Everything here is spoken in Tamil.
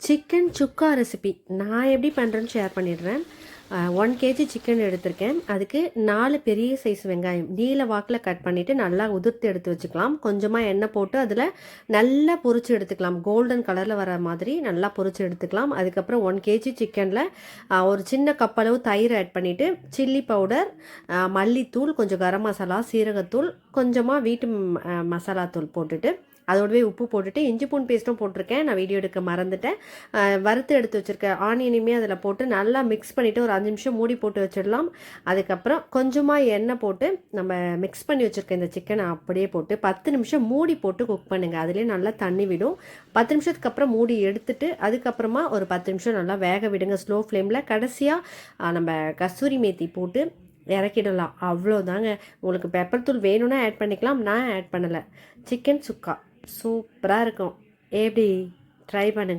சிக்கன் சுக்கா ரெசிபி நான் எப்படி பண்ணுறேன்னு ஷேர் பண்ணிடுறேன். 1 கேஜி சிக்கன் எடுத்திருக்கேன். அதுக்கு 4 பெரிய சைஸ் வெங்காயம் நீல வாக்கில் கட் பண்ணிவிட்டு நல்லா உதிர்த்து எடுத்து வச்சுக்கலாம். கொஞ்சமாக எண்ணெய் போட்டு அதில் நல்லா பொரிச்சு எடுத்துக்கலாம். கோல்டன் கலரில் வர மாதிரி நல்லா பொரிச்சு எடுத்துக்கலாம். அதுக்கப்புறம் 1 கேஜி சிக்கனில் ஒரு சின்ன கப் அளவு தயிர் ஆட் பண்ணிவிட்டு சில்லி பவுடர், மல்லித்தூள், கொஞ்சம் கரம் மசாலா, சீரகத்தூள், கொஞ்சமாக வீட்டு மசாலா தூள் போட்டுட்டு அதோடவே உப்பு போட்டுட்டு இஞ்சி பூண்டு பேஸ்ட்டும் போட்டிருக்கேன். நான் வீடியோ எடுக்க மறந்துட்டேன். வறுத்து எடுத்து வச்சுருக்க ஆனியனையுமே அதில் போட்டு நல்லா மிக்ஸ் பண்ணிவிட்டு ஒரு 5 நிமிஷம் மூடி போட்டு வச்சிடலாம். அதுக்கப்புறம் கொஞ்சமாக எண்ணெய் போட்டு நம்ம மிக்ஸ் பண்ணி வச்சுருக்க இந்த சிக்கனை அப்படியே போட்டு 10 நிமிஷம் மூடி போட்டு குக் பண்ணுங்கள். அதுலேயே நல்லா தண்ணி விடும். 10 நிமிஷத்துக்கு அப்புறம் மூடி எடுத்துட்டு அதுக்கப்புறமா ஒரு 10 நிமிஷம் நல்லா வேக விடுங்க ஸ்லோ ஃப்ளேமில். கடைசியாக நம்ம கஸ்தூரி மேத்தி போட்டு இறக்கிடலாம். அவ்வளோதாங்க. உங்களுக்கு பெப்பர் தூள் வேணும்னா ஆட் பண்ணிக்கலாம். நான் ஆட் பண்ணலை. சிக்கன் சுக்கா சூப்பராக இருக்கும். எப்படி ட்ரை பண்ணுங்கள்.